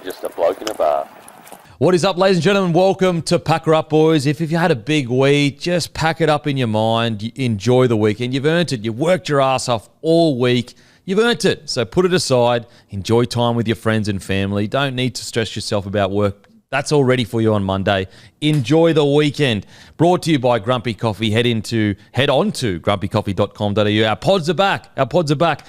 just a bloke in a bar. What is up, ladies and gentlemen? Welcome to Pack Her Up, boys. If you had a big week, just pack it up in your mind. Enjoy the weekend. You've earned it. You've worked your ass off all week. You've earned it. So put it aside. Enjoy time with your friends and family. Don't need to stress yourself about work. That's all ready for you on Monday. Enjoy the weekend. Brought to you by Grumpy Coffee. Head on to grumpycoffee.com.au. Our pods are back. Our pods are back.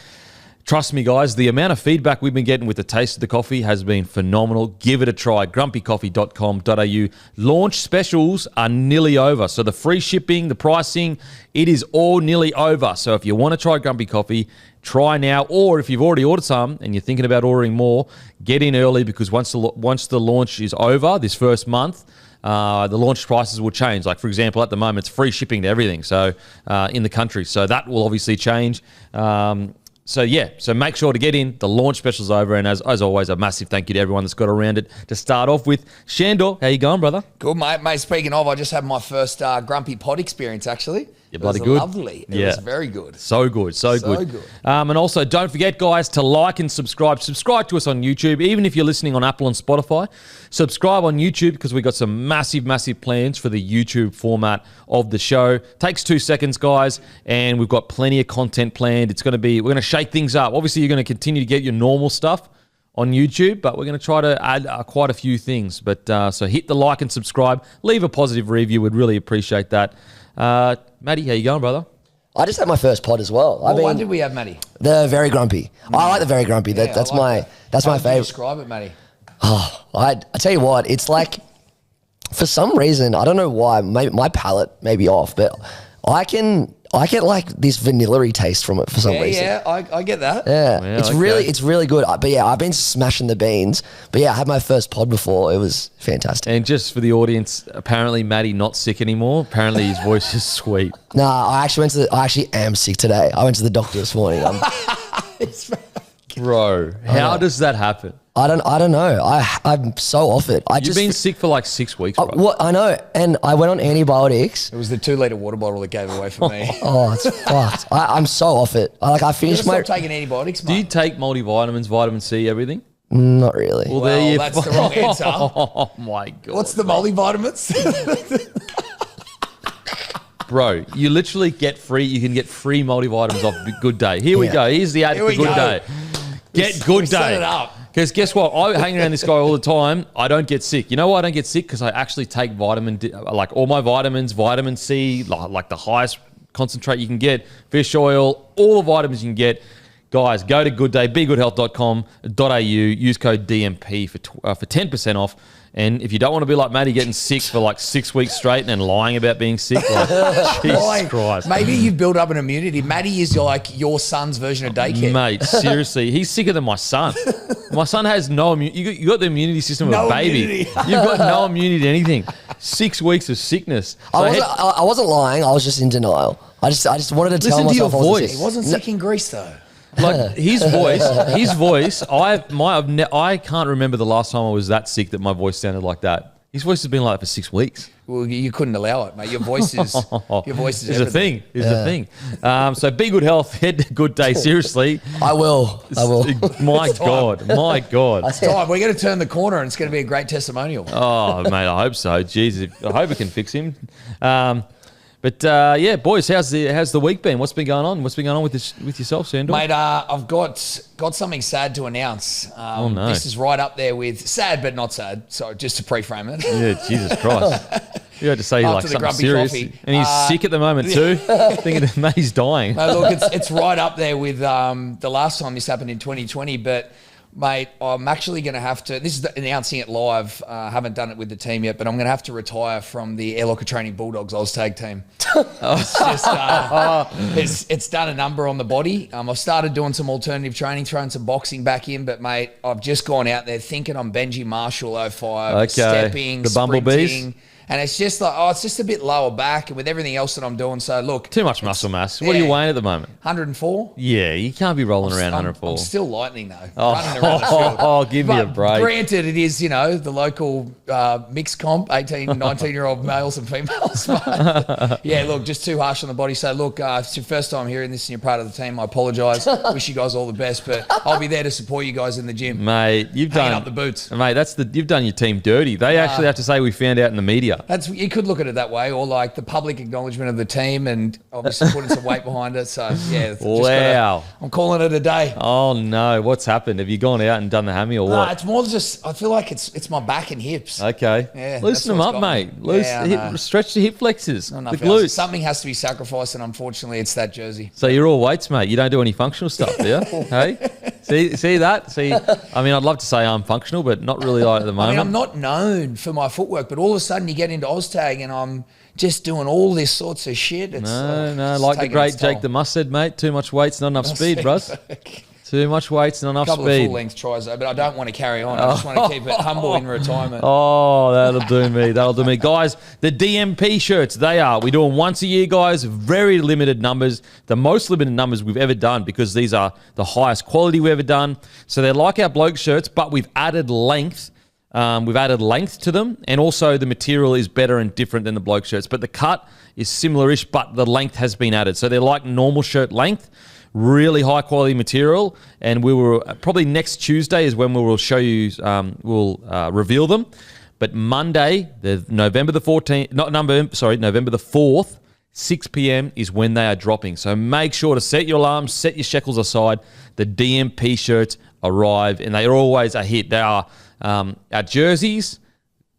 Trust me, guys, the amount of feedback we've been getting with the taste of the coffee has been phenomenal. Give it a try. grumpycoffee.com.au. Launch specials are nearly over. So the free shipping, the pricing, it is all nearly over. So if you want to try Grumpy Coffee, try now. Or if you've already ordered some and you're thinking about ordering more, get in early, because once the launch is over this first month, the launch prices will change. Like, for example, at the moment, it's free shipping to everything in the country. So that will obviously change. So make sure to get in. The launch special's over, and as always, a massive thank you to everyone that's got around it. To start off with, Sandor, how you going, brother? Good, mate. Speaking of, I just had my first Grumpy Pod experience, actually. You're bloody good. Lovely. It was very good. So good. And also, don't forget, guys, to like and subscribe. Subscribe to us on YouTube, even if you're listening on Apple and Spotify. Subscribe on YouTube, because we've got some massive plans for the YouTube format of the show. Takes 2 seconds, guys, and we've got plenty of content planned. We're going to shake things up. Obviously, you're going to continue to get your normal stuff on YouTube, but we're going to try to add quite a few things. But so hit the like and subscribe. Leave a positive review. We'd really appreciate that. Matty, how you going, brother? I just had my first pod as well. What one did we have, Matty? The Very Grumpy. I like the Very Grumpy. That's my favourite. Describe it, Matty. Oh, I tell you what, it's like, for some reason, I don't know why, my palate may be off, but I get like this vanilla-y taste from it for some reason. Yeah, I get that. Yeah, it's really good. But yeah, I've been smashing the beans. But yeah, I had my first pod before. It was fantastic. And just for the audience, apparently Matty not sick anymore. Apparently his voice is sweet. Nah, I actually am sick today. I went to the doctor this morning. Bro, how does that happen? I don't know. I'm so off it. You've been sick for like 6 weeks, bro. What I know, and I went on antibiotics. It was the 2-litre water bottle that gave it away for me. Oh, it's fucked. I'm so off it. I finished stop taking antibiotics, mate. Do you take multivitamins, vitamin C, everything? Not really. Well, that's the wrong answer. Oh my god. What's the multivitamins? Bro, you literally get free. You can get free multivitamins off Good Day. Here we go. Here's the ad for Good Day. Get Good Day. Set it up. Because guess what? I hang around this guy all the time. I don't get sick. You know why I don't get sick? Because I actually take like all my vitamins, vitamin C, like the highest concentrate you can get, fish oil, all the vitamins you can get. Guys, go to Good Day, begoodhealth.com.au, use code DMP for 10% off. And if you don't want to be like Matty getting sick for like 6 weeks straight and then lying about being sick, like, Jesus Christ. Maybe you've built up an immunity. Matty is like your son's version of daycare. Mate, seriously, he's sicker than my son. My son has no immunity. You got the immunity system of a baby. Immunity. You've got no immunity to anything. 6 weeks of sickness. So I wasn't lying. I was just in denial. I just wanted to tell Listen to your myself I wasn't voice. sick. He wasn't sick in Greece, though. Like his voice. I can't remember the last time I was that sick that my voice sounded like that. His voice has been like that for 6 weeks. Well, you couldn't allow it, mate. Your voice is It's a thing. It's a thing. So be good health. Head to Good Day. Seriously. I will. My God. It's time. We're going to turn the corner, and it's going to be a great testimonial. Oh, mate, I hope so. Jeez, I hope it can fix him. But boys, how's the week been? What's been going on? What's been going on with yourself, Sandor? Mate, I've got something sad to announce. Oh no, this is right up there with sad, but not sad. So just to pre-frame it. Yeah, Jesus Christ. You had to say like something serious, coffee. And he's sick at the moment too. Thinking that he's dying. No, look, it's right up there with the last time this happened in 2020, but. Mate, I'm actually going to have to, this is announcing it live, I haven't done it with the team yet, but I'm going to have to retire from the Airlocker Training Bulldogs Oztag team. It's just, it's done a number on the body. I've started doing some alternative training, throwing some boxing back in, but mate, I've just gone out there thinking I'm Benji Marshall 05, stepping, the Bumblebees. sprinting, And it's just like, it's just a bit lower back and with everything else that I'm doing. So look. Too much muscle mass. What are you weighing at the moment? 104. Yeah, you can't be rolling around 104. I'm still lightning though. Oh, Running around the field. give me a But break. Granted, it is, the local mixed comp, 18, 19-year-old males and females. But yeah, look, just too harsh on the body. So look, if it's your first time hearing this and you're part of the team, I apologise. Wish you guys all the best, but I'll be there to support you guys in the gym. Mate, you've Hanging done up the boots. Mate, you've done your team dirty. They actually have to say we found out in the media. You could look at it that way, or like the public acknowledgement of the team, and obviously putting some weight behind it. So yeah, Wow. I'm calling it a day. Oh no, what's happened? Have you gone out and done the hammy or what? It's more just I feel like it's my back and hips. Okay. Yeah, loosen them up, mate. Stretch the hip flexors, the glutes. Something has to be sacrificed, and unfortunately, it's that jersey. So you're all weights, mate. You don't do any functional stuff, do you? Hey, see that? I mean, I'd love to say I'm functional, but not really like at the moment. I mean, I'm not known for my footwork, but all of a sudden you get into oztag, and I'm just doing all this sorts of shit. It's, like the great Jake the Muss said, mate. Too much weight's not enough speed, bros. Too much weight's not enough speed. A couple of full-length tries, though, but I don't want to carry on. I just want to keep it humble in retirement. Oh, that'll do me. That'll do me. Guys, the DMP shirts, we do them once a year, guys. Very limited numbers. The most limited numbers we've ever done because these are the highest quality we've ever done. So they're like our bloke shirts, but we've added length. We've added length to them, and also the material is better and different than the bloke shirts. But the cut is similar-ish, but the length has been added. So they're like normal shirt length. Really high quality material, and we will probably next Tuesday is when we will show you. We'll reveal them, but Monday, November the 4th, 6 p.m. is when they are dropping. So make sure to set your alarms, set your shekels aside. The DMP shirts arrive, and they are always a hit. They are our jerseys,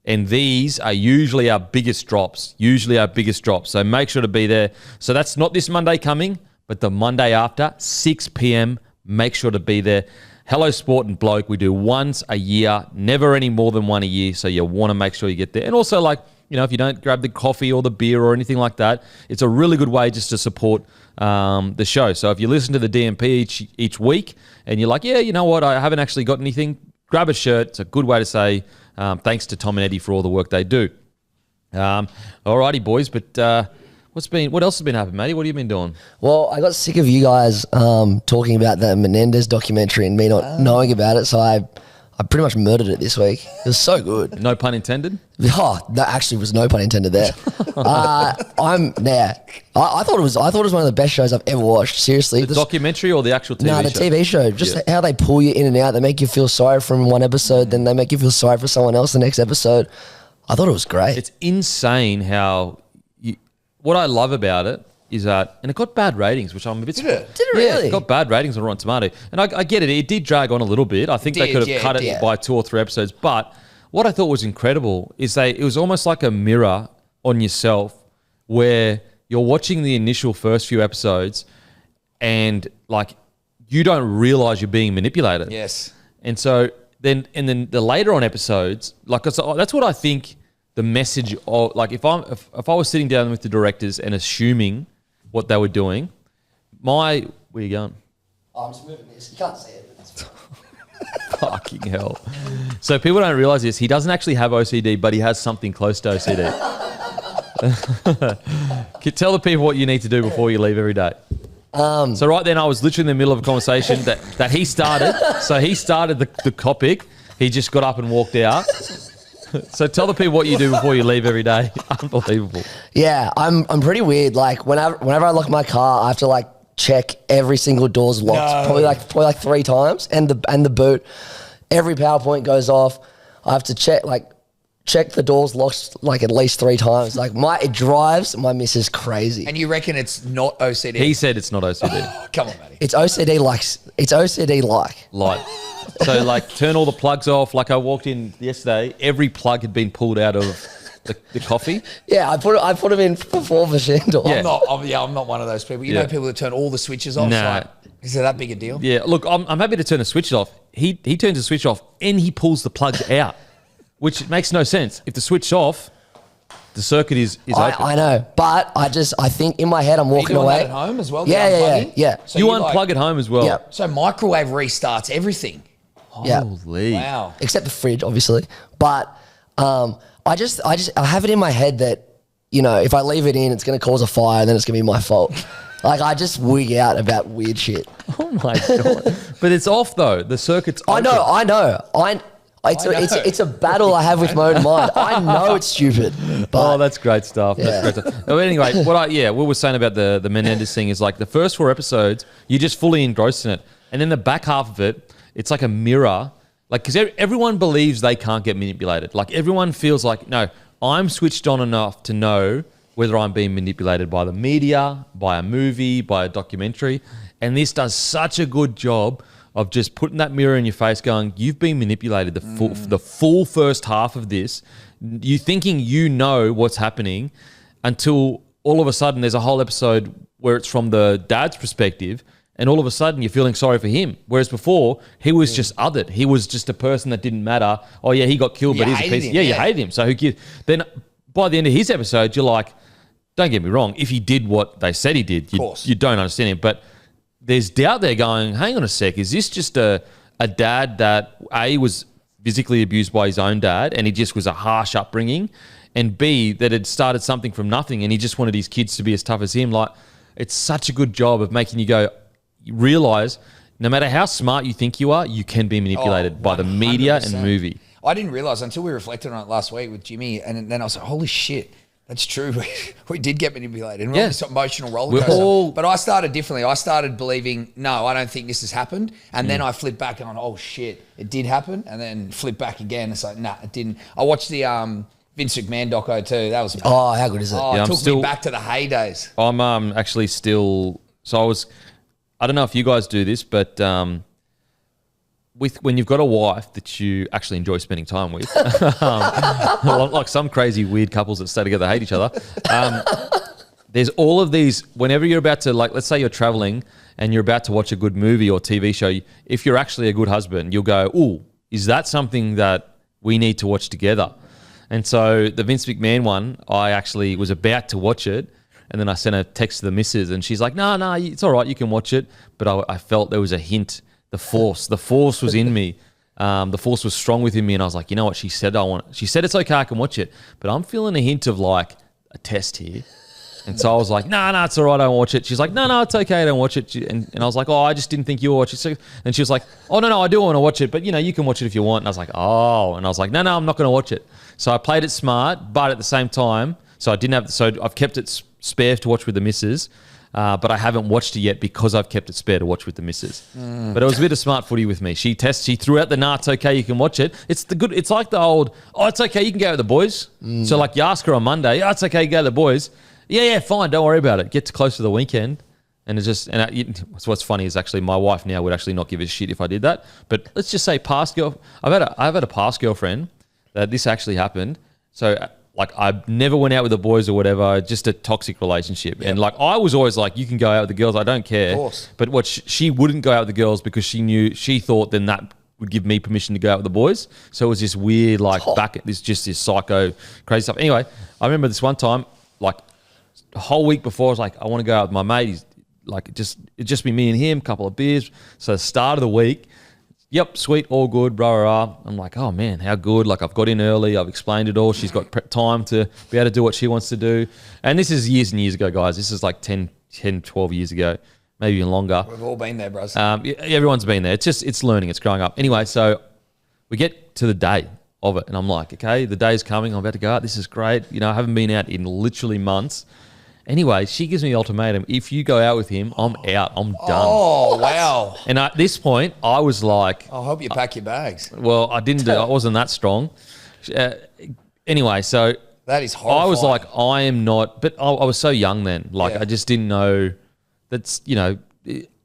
and these are usually our biggest drops. So make sure to be there. So that's not this Monday coming, but the Monday after, 6 p.m., make sure to be there. Hello Sport and Bloke, we do once a year, never any more than one a year, so you want to make sure you get there. And also, if you don't grab the coffee or the beer or anything like that, it's a really good way just to support the show. So if you listen to the DMP each week and you're like, yeah, you know what, I haven't actually got anything, grab a shirt. It's a good way to say thanks to Tom and Eddie for all the work they do. Alrighty, boys, but... What else has been happening, Matty? What have you been doing? Well, I got sick of you guys talking about the Menendez documentary and me not knowing about it, so I pretty much murdered it this week. It was so good. No pun intended? Oh, that actually was no pun intended there. I thought it was one of the best shows I've ever watched. Seriously, the documentary or the actual TV show? No, the TV show. Just how they pull you in and out. They make you feel sorry from one episode, then they make you feel sorry for someone else the next episode. I thought it was great. It's insane how. What I love about it is that, and it got bad ratings, which I'm a bit... Did it Yeah, really? it got bad ratings on Rotten Tomato. And I get it. It did drag on a little bit. I think they could have cut it by 2 or 3 episodes. But what I thought was incredible is it was almost like a mirror on yourself where you're watching the initial first few episodes and you don't realize you're being manipulated. Yes. And so then the later on episodes, that's what I think... The message of if I was sitting down with the directors and assuming what they were doing, where are you going? I'm just moving this. You can't see it. Fucking hell! So people don't realize this. He doesn't actually have OCD, but he has something close to OCD. Tell the people what you need to do before you leave every day. So right then, I was literally in the middle of a conversation that he started. So he started the topic. He just got up and walked out. So tell the people what you do before you leave every day. Unbelievable. Yeah, I'm pretty weird. Whenever I lock my car, I have to check every single door's locked. No. Probably 3 times, and the boot. Every PowerPoint goes off. I have to check the doors locked at least 3 times. It drives my missus crazy. And you reckon it's not OCD? He said it's not OCD. Come on, Matty. It's OCD like. It's OCD like. So turn all the plugs off. I walked in yesterday, every plug had been pulled out of the coffee. Yeah, I put them in before for Sandor. Yeah. I'm not one of those people. You know people that turn all the switches off. Nah. Is it that big a deal? Yeah. Look, I'm happy to turn the switches off. He turns the switch off and he pulls the plugs out, which makes no sense. If the switch's off, the circuit is open. I know, but I think in my head I'm walking Are you doing away. that at home as well? Yeah. So you unplug at home as well. Yeah. So microwave restarts everything. Yeah. Holy. Wow. Except the fridge, obviously. But I have it in my head that, you know, if I leave it in, it's going to cause a fire and then it's going to be my fault. Like, I just wig out about weird shit. Oh my God. But it's off though. The circuit's open. I know. It's a battle I have with my own mind. I know it's stupid. But That's great stuff. Yeah. That's great stuff. No, anyway, what we were saying about the Menendez thing is like the first 4 episodes, you're just fully engrossed in it. And then the back half of it, it's like a mirror. Like, because everyone believes they can't get manipulated. Like, everyone feels like, no, I'm switched on enough to know whether I'm being manipulated by the media, by a movie, by a documentary. And this does such a good job of just putting that mirror in your face going, you've been manipulated the full first half of this. You thinking you know what's happening until all of a sudden there's a whole episode where it's from the dad's perspective and all of a sudden you're feeling sorry for him. Whereas before, he was just othered. He was just a person that didn't matter. Oh, yeah, he got killed, but he's a piece. You hated him. So who gives? Then by the end of his episode, you're like, don't get me wrong, if he did what they said he did, you don't understand him. But there's doubt there going, hang on a sec, is this just a dad that A, was physically abused by his own dad and he just was a harsh upbringing, and B, that had started something from nothing and he just wanted his kids to be as tough as him? Like, it's such a good job of making you go, realize no matter how smart you think you are, you can be manipulated by the media and movie. I didn't realize until we reflected on it last week with Jimmy, and then I was like, holy shit. That's true. We did get manipulated. And we're on this emotional roller coaster. But I started differently. I started believing, no, I don't think this has happened. And then I flipped back on, oh shit, it did happen. And then flipped back again. It's like, nah, it didn't. I watched the Vince McMahon doco too. That was oh, how good is it? It took me back to the heydays. I'm actually still. So I don't know if you guys do this, but when you've got a wife that you actually enjoy spending time with, like some crazy weird couples that stay together hate each other, there's all of these, whenever you're about to, like, let's say you're traveling and you're about to watch a good movie or TV show, if you're actually a good husband, you'll go, ooh, is that something that we need to watch together? And so the Vince McMahon one, I actually was about to watch it, and then I sent a text to the missus and she's like, no, it's all right, you can watch it. But I felt there was a hint. The force was in me. The force was strong within me, and I was like, you know what? She said it's okay, I can watch it, but I'm feeling a hint of like a test here. And so I was like, no, it's all right, I don't watch it. She's like, no, it's okay, I don't watch it. And I was like, oh, I just didn't think you would watch it. And she was like, oh, no, I do want to watch it, but you know, you can watch it if you want. And I was like, oh, and I was like, no, I'm not going to watch it. So I played it smart, but at the same time, so I've kept it spare to watch with the missus. But I haven't watched it yet because I've kept it spare to watch with the missus. But it was a bit of smart footy with me. She threw out the it's okay, you can watch it. It's like the old, it's okay, you can go with the boys. So like you ask her on Monday, it's okay, you go with the boys. Yeah, fine, don't worry about it. Get close to the weekend. And it's just, so what's funny is actually my wife now would actually not give a shit if I did that. But let's just say I've had a past girlfriend that this actually happened. So like I never went out with the boys or whatever, just a toxic relationship. Yep. And like I was always like, you can go out with the girls, I don't care. Of course. But what she wouldn't go out with the girls because she thought then that would give me permission to go out with the boys. So it was this weird this psycho crazy stuff. Anyway, I remember this one time, like a whole week before, I was like, I want to go out with my mate. He's like, it'd just be me and him, couple of beers. So the start of the week, yep, sweet, all good, blah, blah, blah. I'm like, oh, man, how good. Like, I've got in early. I've explained it all. She's got time to be able to do what she wants to do. And this is years and years ago, guys. This is like 10, 12 years ago, maybe even longer. We've all been there, bros. Everyone's been there. It's learning. It's growing up. Anyway, so we get to the day of it. And I'm like, okay, the day's coming. I'm about to go out. This is great. You know, I haven't been out in literally months. Anyway, she gives me the ultimatum. If you go out with him, I'm out. I'm done. Oh, wow. And at this point, I was like... I hope you pack your bags. Well, I didn't. I wasn't that strong. Anyway, so... That is horrifying. I was like, I am not... But I was so young then. Like, I just didn't know... That's, you know...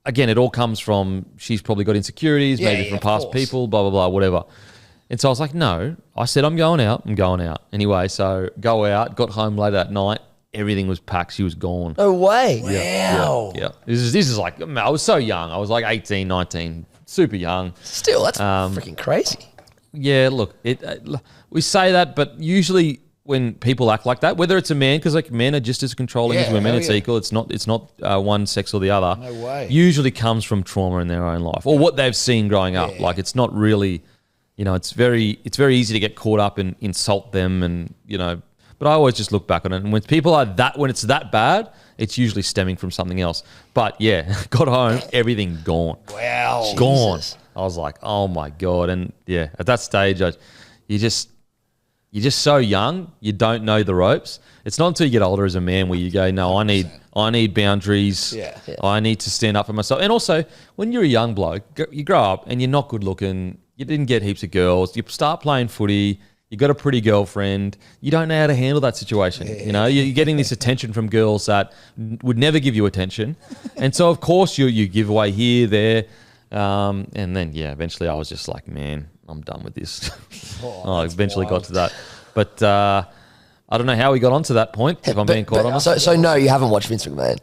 Again, it all comes from... She's probably got insecurities, maybe from past people, blah, blah, blah, whatever. And so I was like, no. I said, I'm going out. Anyway, so go out, got home late at night. Everything was packed. She was gone. No way. Wow. Yeah. This is like, I was so young. I was like 18, 19, super young. Still, that's freaking crazy. Yeah, look, we say that, but usually when people act like that, whether it's a man, because like men are just as controlling as women, it's equal. It's not one sex or the other. No way. Usually comes from trauma in their own life or what th've seen growing up. Like it's not really it's very easy to get caught up and insult them, and But I always just look back on it, and when it's that bad, it's usually stemming from something else. But yeah, got home, everything gone. Wow, gone. Jesus. I was like, oh my God. And yeah, at that stage, you're just so young, you don't know the ropes. It's not until you get older as a man where you go, no, I need boundaries. Yeah. I need to stand up for myself. And also, when you're a young bloke, you grow up and you're not good looking, you didn't get heaps of girls, you start playing footy, you got a pretty girlfriend, you don't know how to handle that situation. You're getting this attention from girls that would never give you attention. And so, of course, you give away here, there. And then, eventually I was just like, man, I'm done with this. I eventually got to that. But I don't know how we got onto that point, if I'm being quite honest. So no, you haven't watched Vince McMahon.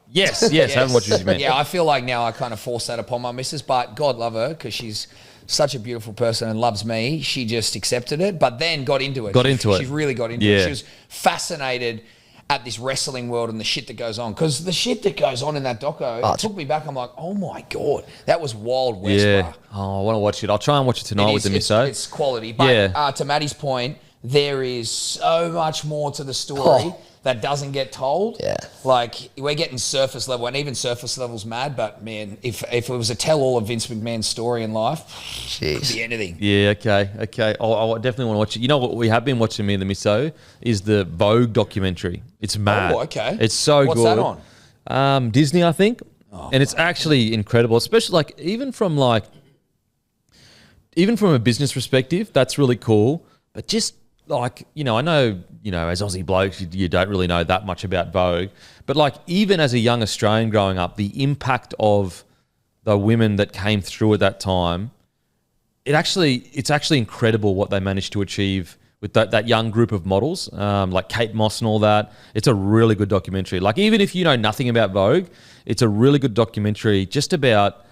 Yes, I haven't watched Vince McMahon. Yeah, I feel like now I kind of force that upon my missus, but God love her because she's such a beautiful person and loves me. She just accepted it, but then got into it. She really got into it. She was fascinated at this wrestling world and the shit that goes on. Because the shit that goes on in that doco, it took me back. I'm like, oh my God, that was Wild West, bro. Oh, I want to watch it. I'll try and watch it tonight with the misso. It's quality. But to Matty's point, there is so much more to the story that doesn't get told. Yeah. Like, we're getting surface level, and even surface level's mad, but man, if it was a tell-all of Vince McMahon's story in life, it could be anything. Yeah, okay. I definitely want to watch it. You know what we have been watching, me and the misso, is the Vogue documentary. It's mad. Oh, okay. It's so What's good. What's that on? Disney, I think. And it's actually incredible, especially even from a business perspective, that's really cool. But just I know, as Aussie blokes, you don't really know that much about Vogue. But even as a young Australian growing up, the impact of the women that came through at that time, it's actually incredible what they managed to achieve with that young group of models, like Kate Moss and all that. It's a really good documentary. Even if you know nothing about Vogue, it's a really good documentary just about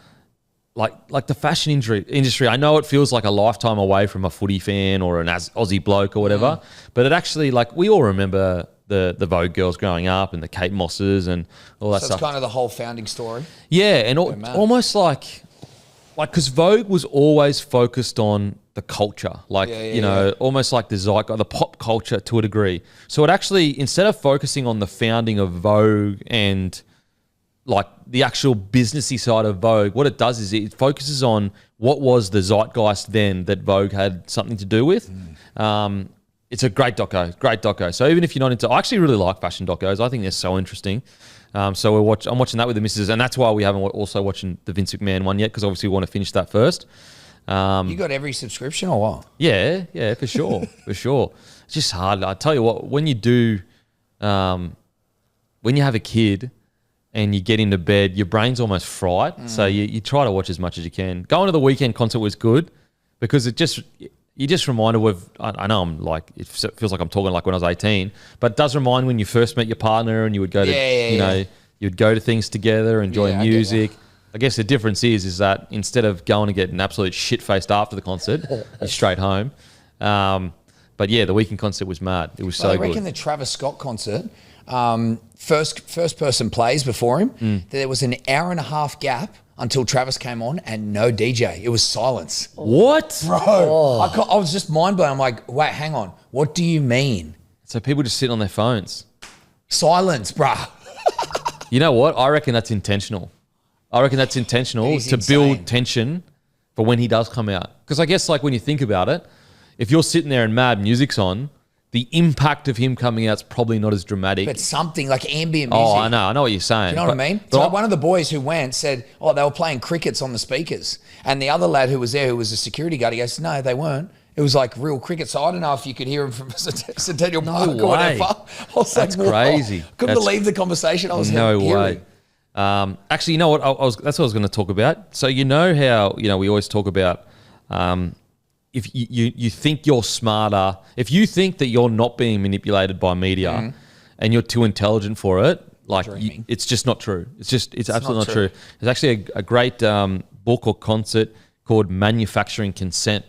like the fashion industry. I know it feels like a lifetime away from a footy fan or an Aussie bloke or whatever, but it actually, we all remember the Vogue girls growing up and the Kate Mosses and all that stuff. So it's kind of the whole founding story. Yeah, and almost because Vogue was always focused on the culture, almost like the zeitgeist, the pop culture to a degree. So it actually, instead of focusing on the founding of Vogue and the actual businessy side of Vogue, what it does is it focuses on what was the zeitgeist then that Vogue had something to do with. It's a great doco. So even if you're not into, I actually really like fashion docos. I think they're so interesting. So I'm watching that with the missus, and that's why we haven't also watching the Vince McMahon one yet, because obviously we want to finish that first. You got every subscription or what? Yeah, for sure, for sure. It's just hard. I tell you what, when you have a kid and you get into bed, your brain's almost fried. So you try to watch as much as you can. Going to the weekend concert was good because you just reminded of, I know it feels like I'm talking like when I was 18, but it does remind when you first met your partner and you would go to, you would go to things together, enjoy music. I guess the difference is that instead of going to get an absolute shit-faced after the concert, you're straight home. But yeah, the weekend concert was mad. It was so good. I reckon the Travis Scott concert, first person plays before him. There was an hour and a half gap until Travis came on and no DJ. It was silence. What? Bro, I was just mind blown. I'm like, wait, hang on. What do you mean? So people just sit on their phones. Silence, bruh. You know what? I reckon that's intentional. To build tension for when he does come out. Because I guess when you think about it, if you're sitting there and mad music's on, the impact of him coming out's probably not as dramatic. But something like ambient music. Oh, I know what you're saying. You know what I mean? So one of the boys who went said, they were playing crickets on the speakers. And the other lad who was there, who was a security guard, he goes, no, they weren't. It was like real cricket. So I don't know if you could hear him from Centennial Park or whatever. I was That's crazy. Couldn't believe the conversation I was hearing. No way. Actually, you know what? That's what I was going to talk about. So you know how we always talk about if you think you're smarter, if you think that you're not being manipulated by media and you're too intelligent for it, it's just not true. It's absolutely not true. There's actually a great book or concert called Manufacturing Consent,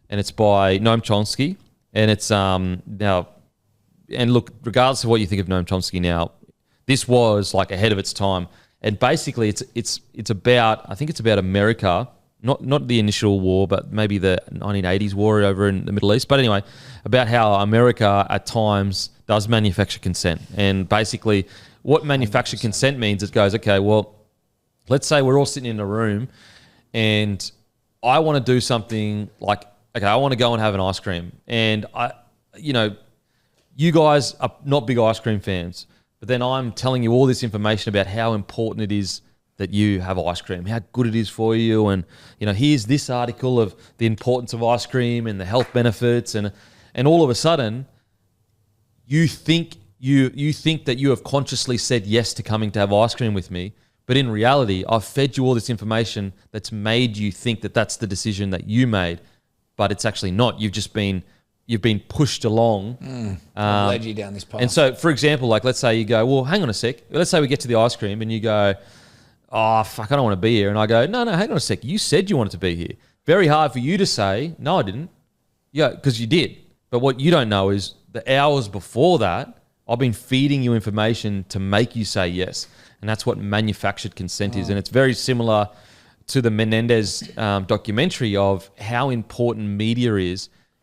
and it's by Noam Chomsky. And it's now, and look, regardless of what you think of Noam Chomsky now, this was ahead of its time. And basically, it's about, I think it's about America not the initial war, but maybe the 1980s war over in the Middle East. But anyway, about how America at times does manufacture consent. And basically what manufactured consent means, it goes, okay, well, let's say we're all sitting in a room and I want to do something like, okay, I want to go and have an ice cream. And you guys are not big ice cream fans, but then I'm telling you all this information about how important it is that you have ice cream, how good it is for you. And, here's this article of the importance of ice cream and the health benefits. And all of a sudden you think that you have consciously said yes to coming to have ice cream with me. But in reality, I've fed you all this information that's made you think that that's the decision that you made, but it's actually not. You've been pushed along. I've led you down this path. And so, for example, like let's say you go, well, hang on a sec. Let's say we get to the ice cream and you go, oh, fuck, I don't want to be here. And I go, no, hang on a sec. You said you wanted to be here. Very hard for you to say, no, I didn't. Yeah, because you did. But what you don't know is the hours before that, I've been feeding you information to make you say yes. And that's what manufactured consent is. And it's very similar to the Menendez documentary of how important media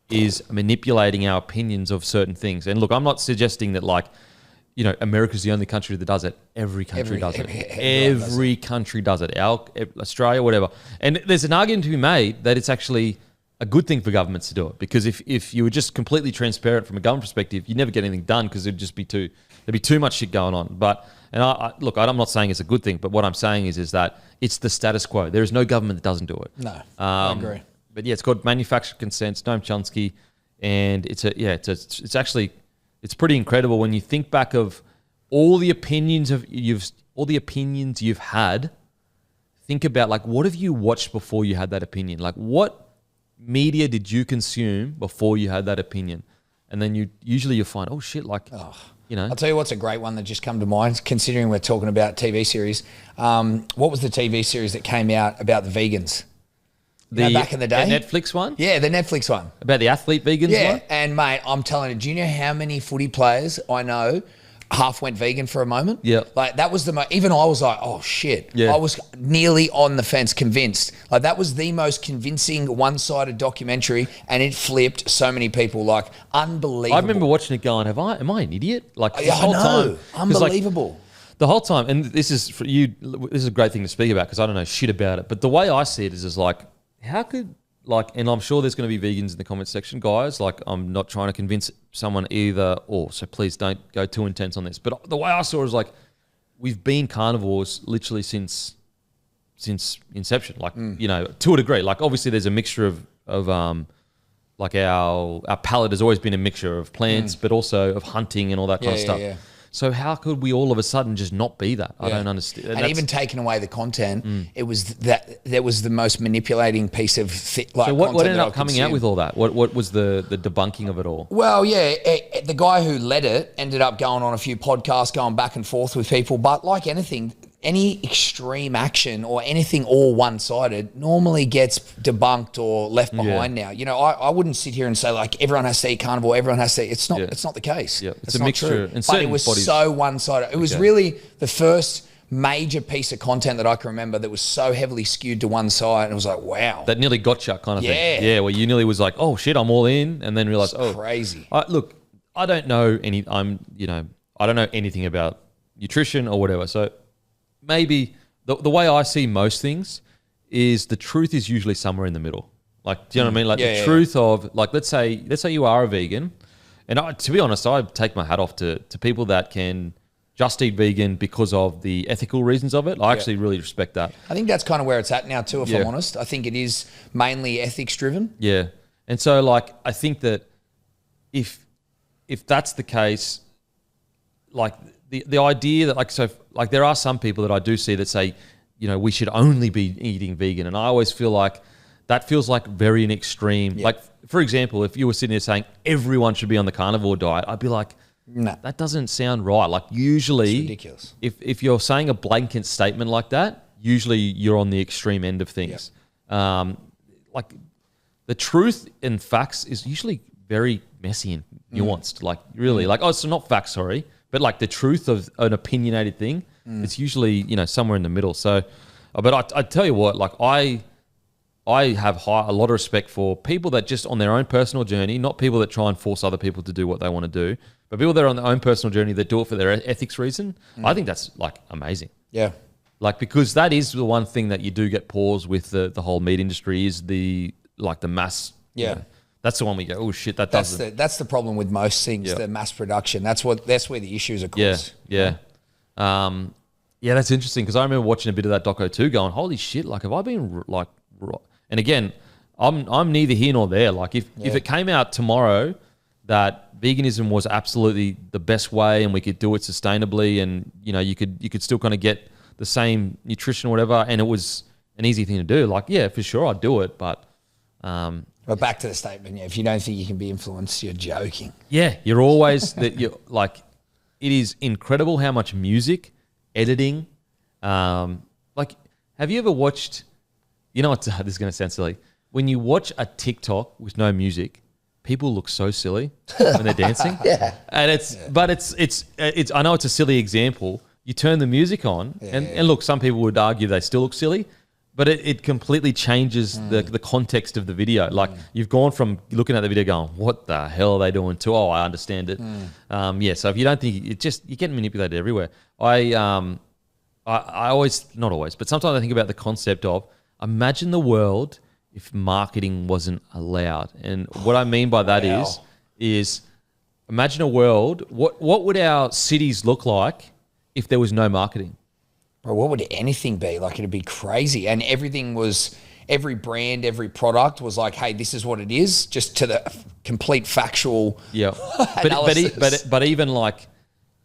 is manipulating our opinions of certain things. And look, I'm not suggesting that America's the only country that does it. Every country does it. Every country does it. Australia, whatever. And there's an argument to be made that it's actually a good thing for governments to do it, because if you were just completely transparent from a government perspective, you'd never get anything done because there'd be too much shit going on. But I'm not saying it's a good thing, but what I'm saying is that it's the status quo. There is no government that doesn't do it. No, I agree. But yeah, it's called manufactured consent. Noam Chomsky, and it's pretty incredible when you think back of all the opinions you've had. Think about what have you watched before you had that opinion? Like what media did you consume before you had that opinion? And then you find, oh shit, I'll tell you what's a great one that just come to mind, considering we're talking about TV series. What was the TV series that came out about the vegans? Back in the day? The Netflix one? Yeah, the Netflix one. About the athlete vegans one? Yeah, and mate, I'm telling you, do you know how many footy players I know half went vegan for a moment? Yeah. That was even I was like, oh shit. Yeah. I was nearly on the fence, convinced. That was the most convincing one-sided documentary, and it flipped so many people, unbelievable. I remember watching it going, am I an idiot? The whole time. Unbelievable. The whole time, and this is for you, this is a great thing to speak about because I don't know shit about it. But the way I see it is how could, and I'm sure there's going to be vegans in the comment section, guys. I'm not trying to convince someone either or, so please don't go too intense on this. But the way I saw it is we've been carnivores literally since inception, to a degree. Obviously there's a mixture of our palate has always been a mixture of plants, but also of hunting and all that kind of stuff. Yeah. So how could we all of a sudden just not be that? I don't understand. And even taking away the content, it was that was the most manipulating piece of So what ended up coming out with all that? What was the debunking of it all? Well, yeah, the guy who led it ended up going on a few podcasts, going back and forth with people. But like anything, any extreme action or anything all one-sided normally gets debunked or left behind now. I wouldn't sit here and say everyone has to eat carnivore, everyone has to eat. It's not the case. Yeah. It's a mixture. But it was so one-sided. It was really the first major piece of content that I can remember that was so heavily skewed to one side, and it was wow. That nearly gotcha kind of thing. Yeah, where you nearly was oh shit, I'm all in, and then realized, crazy. Look, I don't know I don't know anything about nutrition or whatever, so maybe the way I see most things is the truth is usually somewhere in the middle. Do you know what I mean? Truth of let's say you are a vegan, and to be honest, I take my hat off to people that can just eat vegan because of the ethical reasons of it. I actually really respect that. I think that's kind of where it's at now too, if I'm honest. I think it is mainly ethics driven. Yeah. And so I think that if that's the case, the idea that there are some people that I do see that say, we should only be eating vegan. And I always feel that feels very an extreme. Yeah. For example, if you were sitting there saying everyone should be on the carnivore diet, I'd be no, that doesn't sound right. Usually, it's ridiculous. If you're saying a blanket statement like that, usually you're on the extreme end of things. Yep. The truth and facts is usually very messy and nuanced. It's not facts, sorry. But the truth of an opinionated thing, it's usually somewhere in the middle. So, but I tell you what, I have a lot of respect for people that just on their own personal journey, not people that try and force other people to do what they want to do, but people that are on their own personal journey that do it for their ethics reason. I think that's like amazing. Yeah. Like, because that is the one thing that you do get paused with the whole meat industry is the mass. Yeah. You know, that's the one we go, oh shit, That's the problem with most things, the mass production. That's where the issues are caused. Yeah. Yeah, that's interesting because I remember watching a bit of that doco too going, holy shit, like have I been like, and again, I'm neither here nor there. Like if it came out tomorrow that veganism was absolutely the best way and we could do it sustainably and, you know, you could still kind of get the same nutrition or whatever and it was an easy thing to do, like, yeah, for sure I'd do it. But back to the statement, if you don't think you can be influenced, you're joking. Yeah, you're always that you're like, it is incredible how much music, editing, like, have you ever watched, you know what, this is going to sound silly. When you watch a TikTok with no music, people look so silly when they're dancing. Yeah. And but it's, I know it's a silly example. You turn the music on and look, some people would argue they still look silly, but it completely changes the context of the video. Like you've gone from looking at the video going, what the hell are they doing to, oh, I understand it. Yeah. So if you don't think you're getting manipulated everywhere. I always, not always, but sometimes I think about the concept of imagine the world if marketing wasn't allowed. And what I mean by that is imagine a world, what would our cities look like if there was no marketing? Bro, what would anything be? Like it'd be crazy. And every brand, every product was like, hey, this is what it is, just to the complete factual analysis. But even like,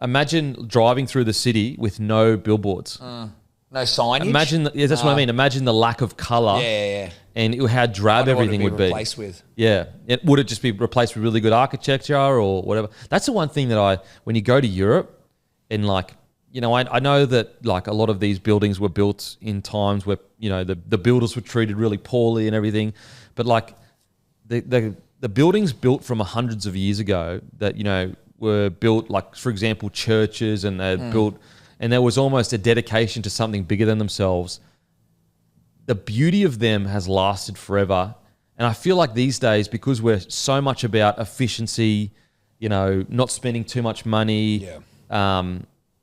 imagine driving through the city with no billboards. No signage? Imagine, that's what I mean. Imagine the lack of colour. Yeah. And how drab everything would be. Replaced with. Yeah. Would it just be replaced with really good architecture or whatever? That's the one thing that when you go to Europe and like, you know, I know that like a lot of these buildings were built in times where, you know, the builders were treated really poorly and everything. But like the buildings built from hundreds of years ago that, you know, were built like, for example, churches and they're built and there was almost a dedication to something bigger than themselves. The beauty of them has lasted forever. And I feel like these days, because we're so much about efficiency, you know, not spending too much money,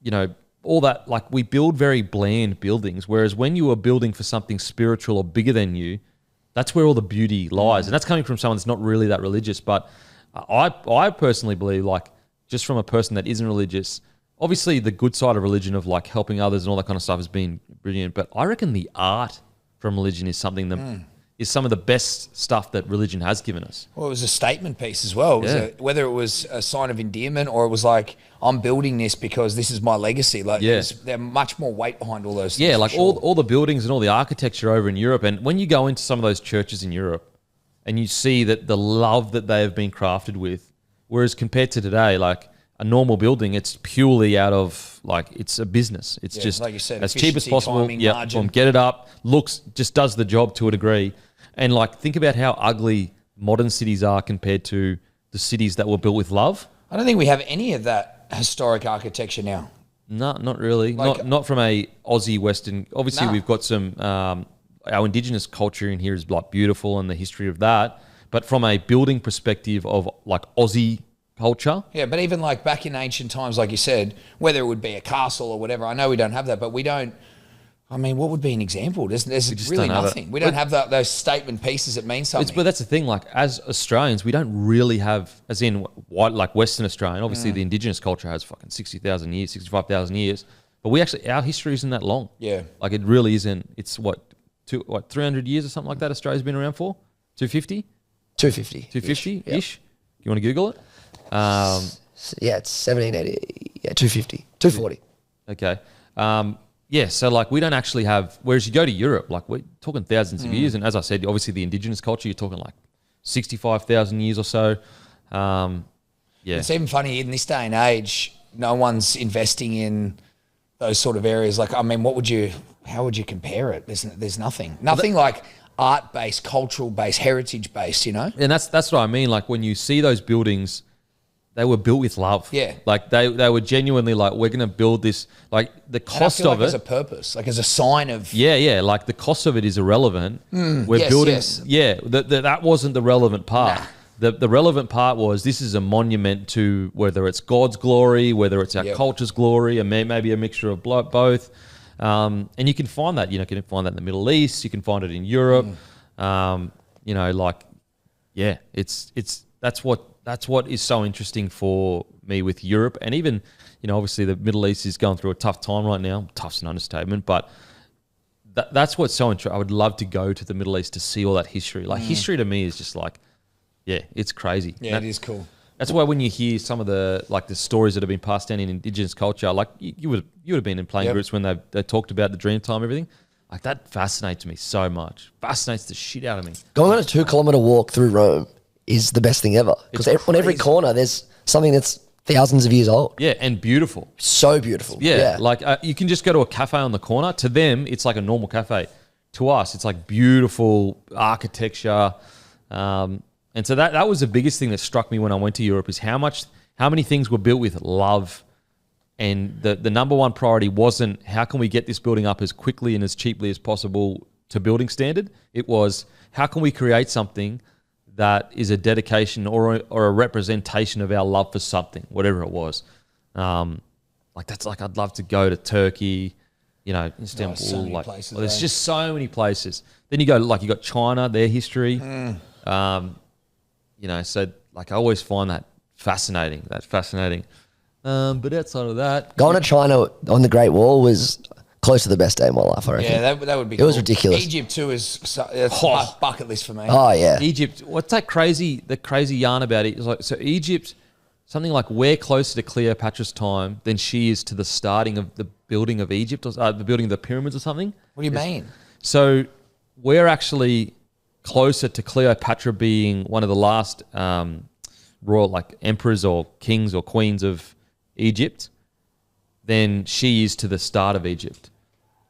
you know, all that, like we build very bland buildings. Whereas when you are building for something spiritual or bigger than you, that's where all the beauty lies. And that's coming from someone that's not really that religious. But I personally believe, like, just from a person that isn't religious, obviously the good side of religion of like helping others and all that kind of stuff has been brilliant. But I reckon the art from religion is something that is some of the best stuff that religion has given us. Well, it was a statement piece as well. Whether it was a sign of endearment or it was like, I'm building this because this is my legacy. Like, there's much more weight behind all those things. Yeah, like all the buildings and all the architecture over in Europe. And when you go into some of those churches in Europe and you see that the love that they have been crafted with, whereas compared to today, like a normal building, it's purely out of like, it's a business. It's just like you said, as cheap as possible. Timing, margin. Get it up, looks, just does the job to a degree. And like, think about how ugly modern cities are compared to the cities that were built with love. I don't think we have any of that historic architecture now. No, not really. Like, not from a Aussie Western. Obviously, we've got some, our Indigenous culture in here is like beautiful and the history of that. But from a building perspective of like Aussie culture. Yeah, but even like back in ancient times, like you said, whether it would be a castle or whatever, I know we don't have that, but we don't, I mean, what would be an example? There's really nothing. We don't have those statement pieces that mean something. But that's the thing, like as Australians, we don't really have, as in white, like Western Australian, obviously the Indigenous culture has fucking 60,000 years, 65,000 years, but our history isn't that long. Yeah. Like it really isn't. It's 300 years or something like that Australia's been around for? 250? 250-ish? You want to Google it? Yeah, it's 1780. Yeah, 250. 240. Okay. Yeah, so like we don't actually have, whereas you go to Europe, like we're talking thousands of years. And as I said, obviously the Indigenous culture, you're talking like 65,000 years or so. Yeah. It's even funny in this day and age, no one's investing in those sort of areas. Like, I mean, how would you compare it? There's nothing like art-based, cultural-based, heritage-based, you know? And that's what I mean. Like when you see those buildings, they were built with love. Yeah. Like they were genuinely like, we're going to build this, like the cost of it. as a purpose, like as a sign of. Yeah. Like the cost of it is irrelevant. We're building. Yes. Yeah. That wasn't the relevant part. Nah. The relevant part was this is a monument to whether it's God's glory, whether it's our culture's glory, and maybe a mixture of both. And you can find that, you can find that in the Middle East. You can find it in Europe. That's what is so interesting for me with Europe. And even, obviously the Middle East is going through a tough time right now. Tough's an understatement, but that's what's so interesting. I would love to go to the Middle East to see all that history. Like history to me is just like, it's crazy. Yeah, it is cool. That's why when you hear some of the stories that have been passed down in Indigenous culture, like you would have been in playing groups when they talked about the Dreamtime, everything. Like that fascinates me so much. Fascinates the shit out of me. Going on a 2-kilometer walk through Rome is the best thing ever. Because on every corner there's something that's thousands of years old. Yeah, and beautiful. So beautiful. Yeah. Like you can just go to a cafe on the corner. To them, it's like a normal cafe. To us, it's like beautiful architecture. And so that was the biggest thing that struck me when I went to Europe is how many things were built with love. And the number one priority wasn't how can we get this building up as quickly and as cheaply as possible to building standard. It was how can we create something that is a dedication or a representation of our love for something, whatever it was. I'd love to go to Turkey, Istanbul. So many places, there's just so many places. Then you go you got China, their history. So I always find that fascinating. But outside of that, going to China on the Great Wall was close to the best day of my life, I reckon. Yeah, that would be. It was ridiculous. Egypt too is bucket list for me. Oh yeah, Egypt. What's that crazy? The crazy yarn about it is Egypt. Something like we're closer to Cleopatra's time than she is to the starting of the building of Egypt, or the building of the pyramids, or something. What do you mean? So we're actually closer to Cleopatra being one of the last royal emperors or kings or queens of Egypt than she is to the start of Egypt.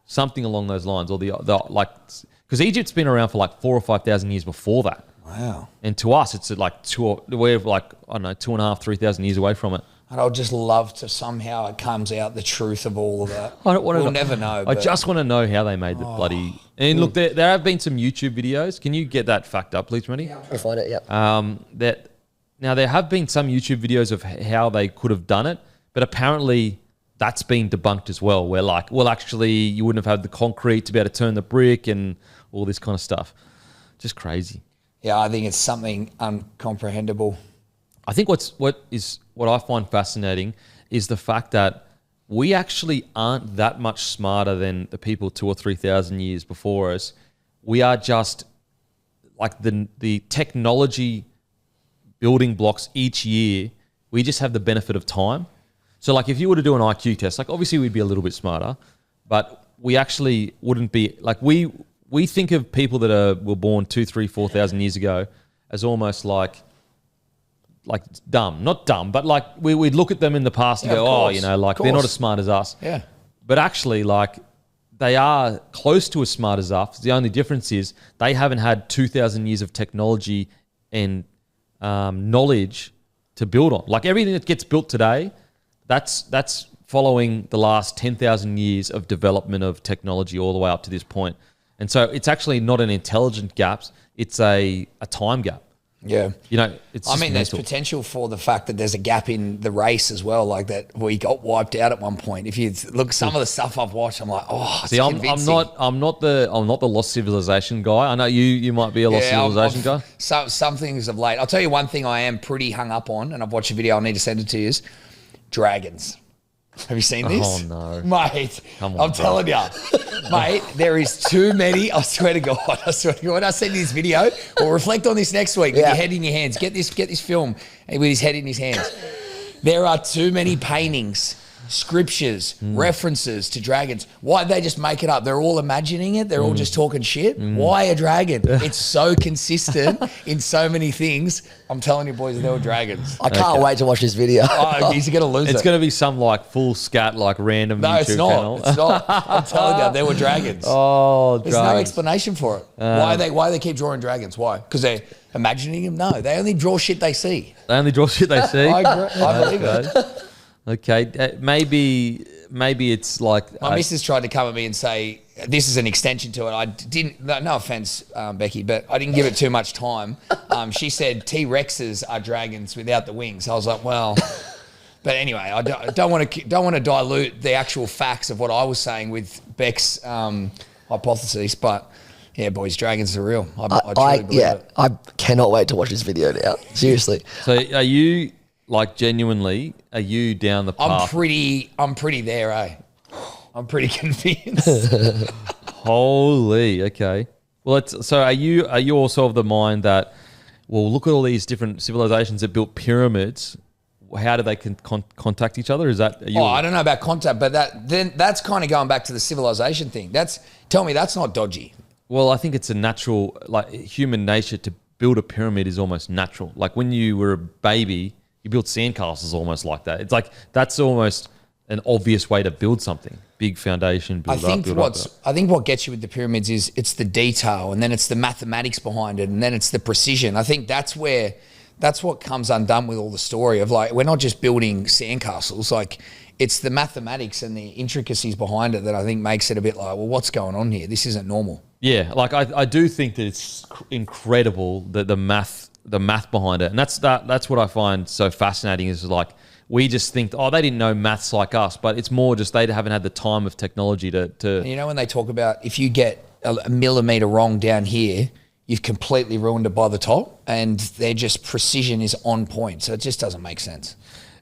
Something along those lines, or because Egypt's been around for 4,000 or 5,000 years before that. Wow. And to us, it's we're 2,500, 3,000 years away from it. And I'll just love to somehow it comes out the truth of all of that. I don't want to. We'll never know. I just want to know how they made the bloody. And look, there have been some YouTube videos. Can you get that fact up, please, Matty? I'll find it. Yeah. Now there have been some YouTube videos of how they could have done it, but apparently that's been debunked as well. Where actually you wouldn't have had the concrete to be able to turn the brick and all this kind of stuff. Just crazy. Yeah, I think it's something uncomprehendable. I think what I find fascinating is the fact that we actually aren't that much smarter than the people 2,000 or 3,000 years before us. We are just the technology building blocks each year. We just have the benefit of time. So if you were to do an IQ test, obviously we'd be a little bit smarter, but we actually wouldn't be we think of people that were born 2,000, 3,000, 4,000 years ago as almost like dumb, not dumb, but we'd look at them in the past and go, they're not as smart as us. Yeah. But actually, they are close to as smart as us. The only difference is they haven't had 2,000 years of technology and knowledge to build on. Everything that gets built today, that's following the last 10,000 years of development of technology all the way up to this point. And so it's actually not an intelligent gap; it's a time gap. Yeah. It's there's potential for the fact that there's a gap in the race as well, that we got wiped out at one point. If you look some of the stuff I've watched, I'm like, it's convincing. I'm not the lost civilization guy. I know you might be a lost civilization guy. Some things of late. I'll tell you one thing I am pretty hung up on, and I've watched a video, I'll need to send it to you, is dragons. Have you seen this? Oh, no. Mate, Come on, I'm telling you. Mate, there is too many. I swear to God. When I send this video, we'll reflect on this next week with your head in your hands. Get this film with his head in his hands. There are too many paintings scriptures, references to dragons. Why they just make it up? They're all imagining it. They're all just talking shit. Why a dragon? It's so consistent in so many things. I'm telling you, boys, they're all dragons. I can't wait to watch this video. Oh, he's going to lose it. It's going to be some like full scat, like random No, YouTube it's not. channel. It's not. I'm telling you, they were dragons. Oh, There's no dragons. explanation for it. Why they keep drawing dragons? Why? Because they're imagining them? No, they only draw shit they see. They only draw shit they see. I agree. I believe it. Okay, maybe it's like My missus tried to come at me and say, this is an extension to it. I didn't, no offense, Becky, but I didn't give it too much time. She said T-Rexes are dragons without the wings. I was like, well, but anyway, I don't want to dilute the actual facts of what I was saying with Beck's hypothesis, but yeah, boys, dragons are real. I truly believe it. I cannot wait to watch this video now. Seriously. So are you like genuinely? Are you down the path? I'm pretty there, eh? I'm pretty convinced. Holy, okay. Well, so are you also of the mind that, well, look at all these different civilizations that built pyramids. How do they contact each other? Is that? I don't know about contact, but that's kind of going back to the civilization thing. Tell me that's not dodgy. Well, I think it's a natural, like human nature to build a pyramid is almost natural. Like when you were a baby, you built sandcastles almost like that. It's like that's almost an obvious way to build something. Big foundation, build up. I think what gets you with the pyramids is it's the detail, and then it's the mathematics behind it, and then it's the precision. I think that's what comes undone with all the story of like, we're not just building sandcastles. Like it's the mathematics and the intricacies behind it that I think makes it a bit like, well, what's going on here? This isn't normal. Yeah, like I do think that it's incredible that the math behind it, and that's what I find so fascinating is like we just think, oh, they didn't know maths like us, but it's more just they haven't had the time of technology to. You know, when they talk about if you get a millimeter wrong down here, you've completely ruined it by the top, and their just precision is on point. So it just doesn't make sense.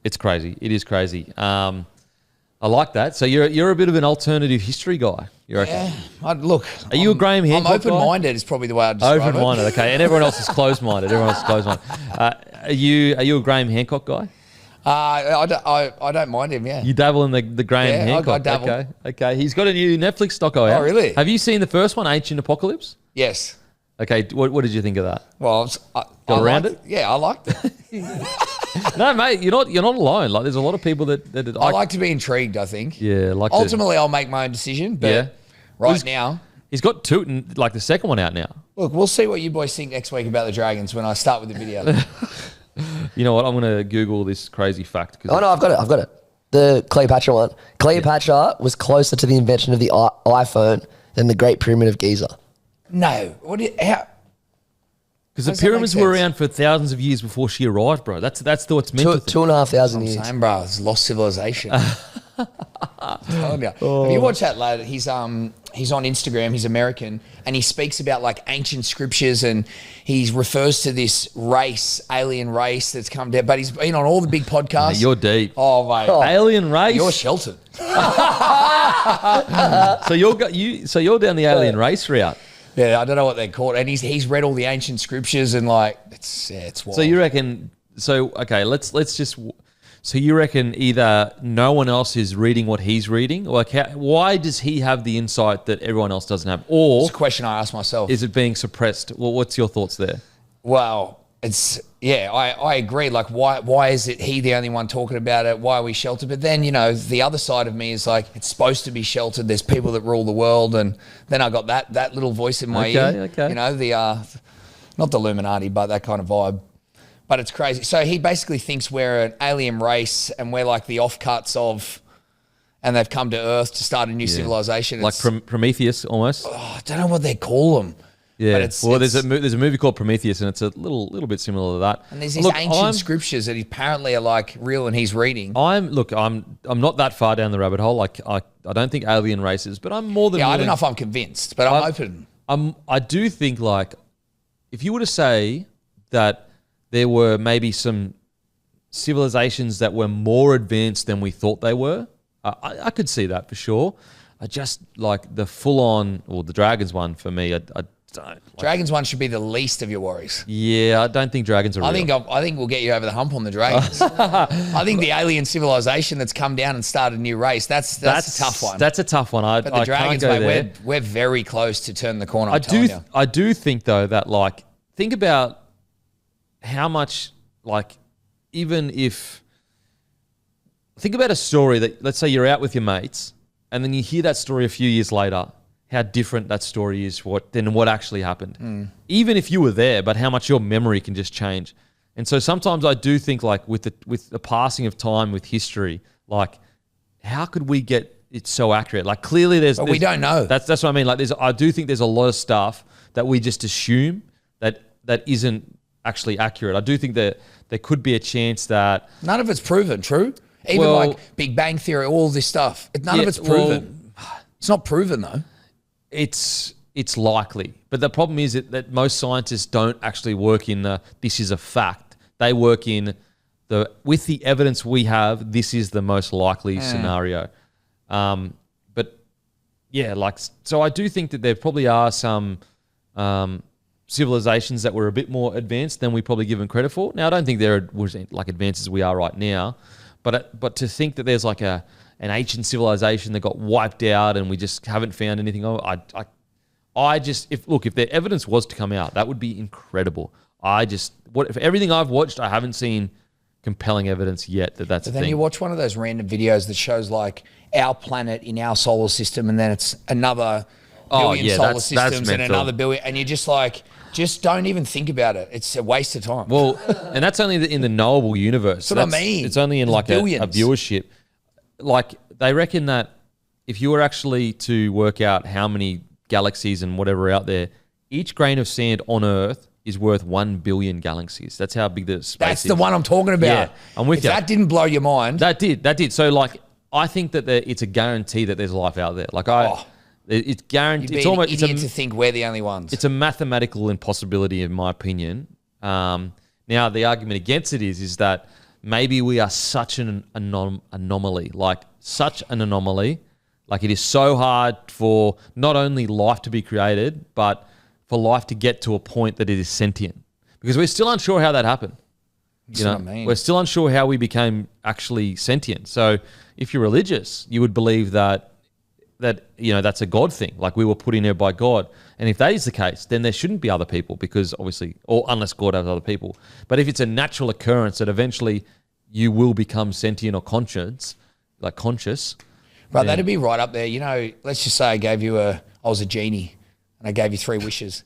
It's crazy. It is crazy. I like that. So you're a bit of an alternative history guy. You reckon? Yeah. Look. Are you a Graham Hancock I'm open-minded. Is probably the way I'd describe it. Open-minded, okay. And everyone else is closed-minded. Are you a Graham Hancock guy? I don't mind him. Yeah. You dabble in the Graham Hancock. I dabble. Okay. He's got a new Netflix doco out. Oh, really? Have you seen the first one, Ancient Apocalypse? Yes. Okay. What did you think of that? Well, Got around it? Yeah, I liked it. No, mate, you're not alone. Like, there's a lot of people that I like to be intrigued. I think. Yeah, like ultimately, I'll make my own decision. But now, he's got two, like the second one out now. Look, we'll see what you boys think next week about the Dragons when I start with the video. You know what? I'm gonna Google this crazy fact. Oh no, I've got it. The Cleopatra one. Cleopatra was closer to the invention of the iPhone than the Great Pyramid of Giza. No, how? Because the pyramids were around for thousands of years before she arrived, bro. That's what's meant to. 2,500 years. Same, bro. It's lost civilization. I'm telling you. Have you watched that lad? He's on Instagram. He's American, and he speaks about like ancient scriptures, and he refers to this race, alien race that's come down. But he's been on all the big podcasts. Mate, you're deep. Oh, mate. Alien race. You're sheltered. So you're down the alien race route. Yeah, I don't know what they're called, and he's read all the ancient scriptures and like it's wild. So you reckon? So okay, let's just. So you reckon either no one else is reading what he's reading, or like why does he have the insight that everyone else doesn't have, or it's a question I ask myself. Is it being suppressed? Well, what's your thoughts there? Well, I agree. Like, why is it he the only one talking about it? Why are we sheltered? But then, the other side of me is like, it's supposed to be sheltered. There's people that rule the world. And then I got that little voice in my ear. Okay. Not the Illuminati, but that kind of vibe. But it's crazy. So he basically thinks we're an alien race and we're like the offcuts of, and they've come to Earth to start a new civilization. Like Prometheus almost. I don't know what they call them. Yeah, there's a movie called Prometheus, and it's a little bit similar to that. And there's these ancient scriptures that apparently are like real, and he's reading. I'm not that far down the rabbit hole. Like I don't think alien races, but I'm more than I don't know if I'm convinced, but I'm open. I do think like if you were to say that there were maybe some civilizations that were more advanced than we thought they were, I could see that for sure. I just like the full on, or the Dragons one for me. Dragons one should be the least of your worries. Yeah, I don't think dragons are real. I think we'll get you over the hump on the dragons. I think the alien civilization that's come down and started a new race, that's a tough one. That's a tough one. But the dragons, can't go there. mate, we're very close to turn the corner. I do think though that like think about how much like even if think about a story that let's say you're out with your mates and then you hear that story a few years later. How different that story is than what actually happened. Even if you were there, but how much your memory can just change. And so sometimes I do think like with the passing of time, with history, like how could we get it so accurate? Like clearly there's we don't know. That's what I mean. Like I do think there's a lot of stuff that we just assume that isn't actually accurate. I do think that there could be a chance that none of it's proven, true? Even like Big Bang Theory, all this stuff. None of it's proven. It's not proven though. It's likely, but the problem is that most scientists don't actually work in this is a fact. They work in with the evidence we have, this is the most likely scenario. But yeah, like so I do think that there probably are some civilizations that were a bit more advanced than we probably give them credit for. Now I don't think they're like advanced as we are right now, but to think that there's like an ancient civilization that got wiped out and we just haven't found anything of it. If the evidence was to come out, that would be incredible. If everything I've watched, I haven't seen compelling evidence yet that's a thing. Then you watch one of those random videos that shows like our planet in our solar system and then it's another billion solar systems and another billion. And you're just like, just don't even think about it. It's a waste of time. Well, and that's only in the knowable universe. That's what I mean. It's only in like a viewership. Like they reckon that if you were actually to work out how many galaxies and whatever out there, each grain of sand on Earth is worth 1 billion galaxies. That's how big the space is. That's the one I'm talking about. Yeah, I'm with you. That didn't blow your mind. That did. So like, I think that it's a guarantee that there's life out there. Like it's guaranteed. You'd be an idiot to think we're the only ones. It's a mathematical impossibility, in my opinion. Now the argument against it is that maybe we are such an anomaly, like it is so hard for not only life to be created, but for life to get to a point that it is sentient. Because we're still unsure how that happened. That's what I mean. We're still unsure how we became actually sentient. So if you're religious, you would believe that that's a God thing, like we were put in there by God. And if that is the case, then there shouldn't be other people because obviously, or unless God has other people. But if it's a natural occurrence that eventually you will become sentient or conscious. Right, that'd be right up there. You know, let's just say I was a genie and I gave you 3 wishes.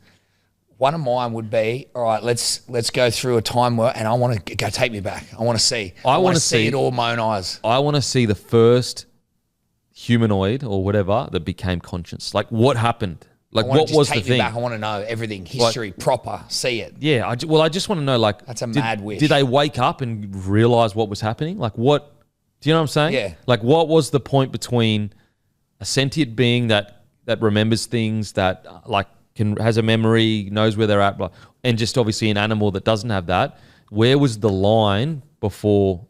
One of mine would be, all right, let's go through a time where, and I want to go, take me back. I want to see. I want to see it all with my own eyes. I want to see the first humanoid or whatever that became conscious. Like what happened? Like what was the thing? Back. I want to know everything, history, proper, see it. Yeah, I just want to know, like... That's a mad wish. Did they wake up and realize what was happening? Like what... Do you know what I'm saying? Yeah. Like what was the point between a sentient being that remembers things, that like has a memory, knows where they're at, and just obviously an animal that doesn't have that? Where was the line before...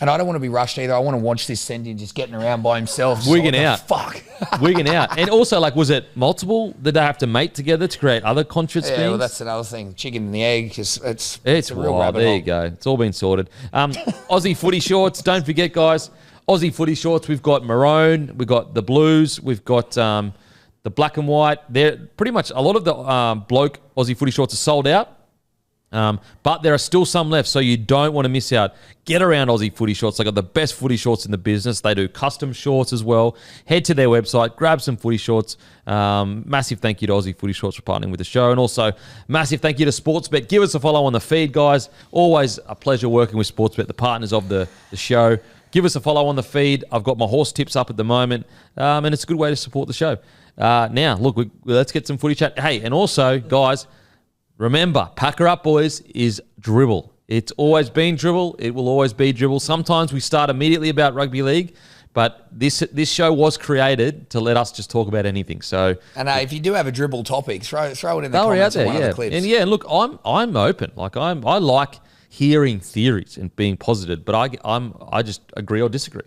And I don't want to be rushed either. I want to watch this sentient just getting around by himself. Wigging out. Fuck. Wigging out. And also, like, was it multiple? Did they have to mate together to create other conscious beings? Yeah, well, that's another thing. Chicken and the egg. It's a real rabbit hole. There you go. It's all been sorted. Aussie footy shorts. Don't forget, guys. Aussie footy shorts. We've got maroon. We've got the blues. We've got the black and white. They're pretty much a lot of the bloke Aussie footy shorts are sold out. But there are still some left, so you don't want to miss out. Get around Aussie Footy Shorts. They got the best footy shorts in the business. They do custom shorts as well. Head to their website, grab some footy shorts. Massive thank you to Aussie Footy Shorts for partnering with the show. And also, massive thank you to Sportsbet. Give us a follow on the feed, guys. Always a pleasure working with Sportsbet, the partners of the show. Give us a follow on the feed. I've got my horse tips up at the moment, and it's a good way to support the show. Now, look, let's get some footy chat. Hey, and also, guys... Remember, Packer Up Boys is dribble. It's always been dribble. It will always be dribble. Sometimes we start immediately about rugby league, but this show was created to let us just talk about anything. So, and if you do have a dribble topic, throw it in the comments. Out there, of one of the clips. And look, I'm open. Like I like hearing theories and being posited, but I just agree or disagree.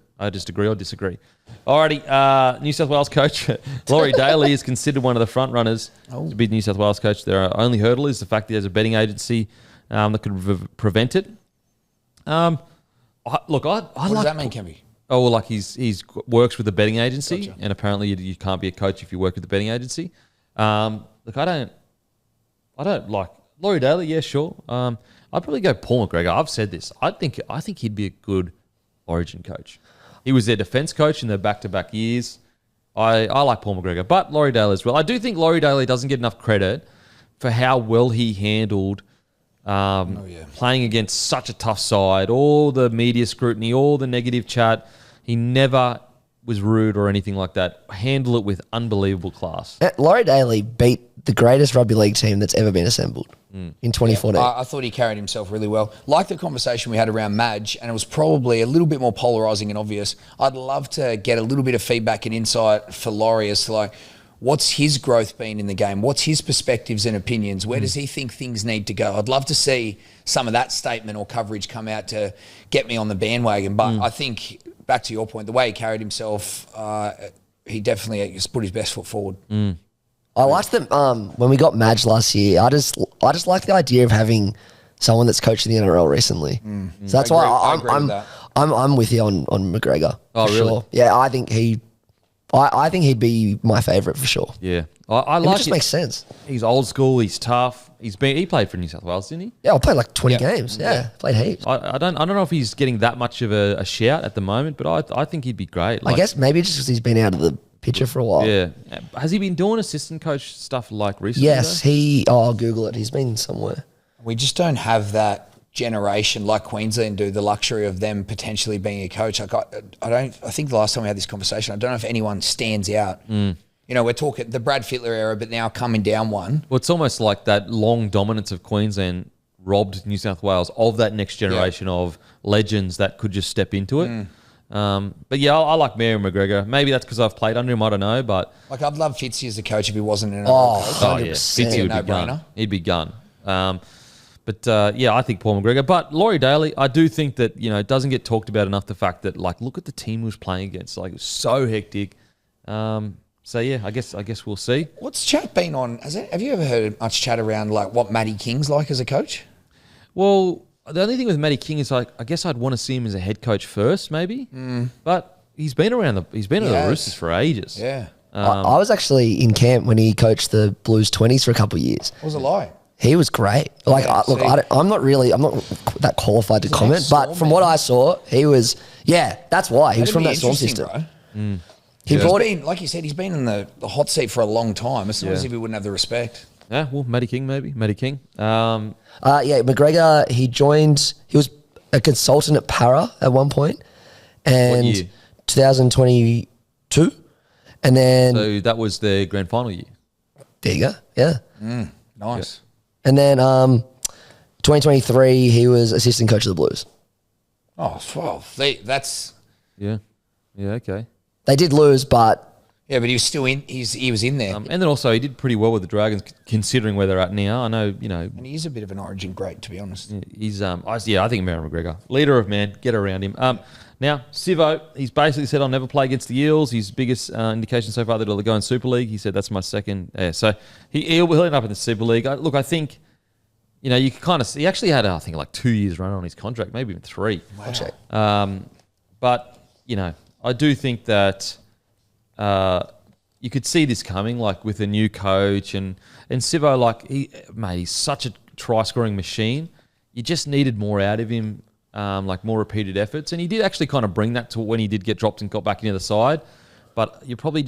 Alrighty, New South Wales coach Laurie Daly is considered one of the front runners to be New South Wales coach. Their only hurdle is the fact that there's a betting agency that could prevent it. I What like. does that mean, Kempy? Oh, well, like he's works with the betting agency, Gotcha. and apparently you can't be a coach if you work with the betting agency. Look, I don't like Laurie Daly. Yeah, sure. I'd probably go Paul McGregor. I've said this. I think he'd be a good Origin coach. He was their defence coach in their back-to-back years. I like Paul McGregor, but Laurie Daly as well. I do think Laurie Daly doesn't get enough credit for how well he handled playing against such a tough side, all the media scrutiny, all the negative chat. He never was rude or anything like that. Handle it with unbelievable class. Laurie Daly beat the greatest rugby league team that's ever been assembled in 2014. I thought he carried himself really well. Like the conversation we had around Madge, and it was probably a little bit more polarising and obvious. I'd love to get a little bit of feedback and insight for Laurie as to like, what's his growth been in the game? What's his perspectives and opinions? Where does he think things need to go? I'd love to see some of that statement or coverage come out to get me on the bandwagon. But I think, back to your point, the way he carried himself, he definitely has put his best foot forward. I liked them when we got Madge last year. I just like the idea of having someone that's coached in the NRL recently. So that's why I agree with that. I'm with you on McGregor. Oh, for really? Sure. Yeah, I think he'd be my favourite for sure. Yeah, I It like just it. makes sense. He's old school. He's tough. He played for New South Wales, didn't he? Yeah, I played like 20 games. Yeah, played heaps. I don't know if he's getting that much of a shout at the moment, but I think he'd be great. I guess maybe just because he's been out of the picture for a while. Yeah. Has he been doing assistant coach stuff like recently? Yes, I'll Google it. He's been somewhere. We just don't have that generation like Queensland do, the luxury of them potentially being a coach. Like I think the last time we had this conversation, I don't know if anyone stands out. You know, we're talking the Brad Fittler era, but now coming down one. Well, it's almost like that long dominance of Queensland robbed New South Wales of that next generation of legends that could just step into it. But yeah, I like Mary McGregor. Maybe that's because I've played under him. I don't know, but Like I'd love Fitzy as a coach if he wasn't an Oh, coach. oh yeah, 100%. Fitzy would be No-brainer. gone. He'd be gone. But yeah, I think Paul McGregor. But Laurie Daly, I do think that it doesn't get talked about enough. The fact that look at the team he was playing against. Like it was so hectic. So yeah, I guess we'll see. What's chat been on? Have you ever heard much chat around like what Matty King's like as a coach? Well, the only thing with Matty King is I guess I'd want to see him as a head coach first, maybe. But he's been at the Roosters for ages. Yeah. I was actually in camp when he coached the Blues 20s for a couple of years. What was it like? He was great. Like, Yeah, I'm not that qualified to comment, but from what I saw, he was. Yeah, that's why he was from that Storm system. Bro. He brought He's been, like you said, he's been in the hot seat for a long time. It's not as if he wouldn't have the respect. Yeah, well, Matty King maybe. Matty King. Yeah, McGregor. He was a consultant at Para at one point, and What year? 2022, and then So that was the grand final year. there you go. Yeah, Nice. and then 2023, he was assistant coach of the Blues. Oh, well, that's... Yeah. Yeah, okay. They did lose, but Yeah, but he was still in. He was in there. And then also he did pretty well with the Dragons considering where they're at now. I know, And he is a bit of an Origin great, to be honest. he's I think Mary McGregor. Leader of men, get around him. Now, Sivo, he's basically said I'll never play against the Eels. His biggest indication so far that he'll go in Super League. He said that's my second. Yeah, so he'll end up in the Super League. Look, I think, you can kind of see, he actually had, I think, like 2 years run on his contract, maybe even 3. Wow. But, I do think that you could see this coming, like with a new coach and Sivo, he's such a try-scoring machine. You just needed more out of him, like more repeated efforts. And he did actually kind of bring that to when he did get dropped and got back into the side. But you probably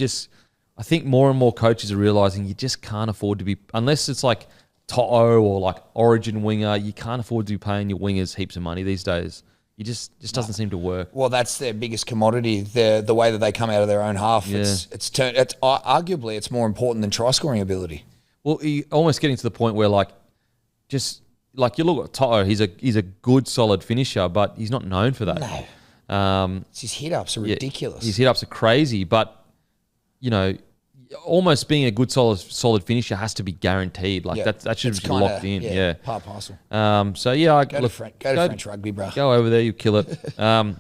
I think more and more coaches are realising you just can't afford to be, unless it's like Toto or like Origin winger, you can't afford to be paying your wingers heaps of money these days. It just doesn't seem to work. Well, that's their biggest commodity. The way that they come out of their own half. Yeah. It's arguably it's more important than try scoring ability. Well, almost getting to the point where you look at Toto, he's a good solid finisher, but he's not known for that. No. His hit ups are ridiculous. His hit ups are crazy, but almost being a good solid finisher has to be guaranteed. Like that should be locked in. Yeah, part parcel. So yeah, Go to French rugby, bro. Go over there, you kill it. Now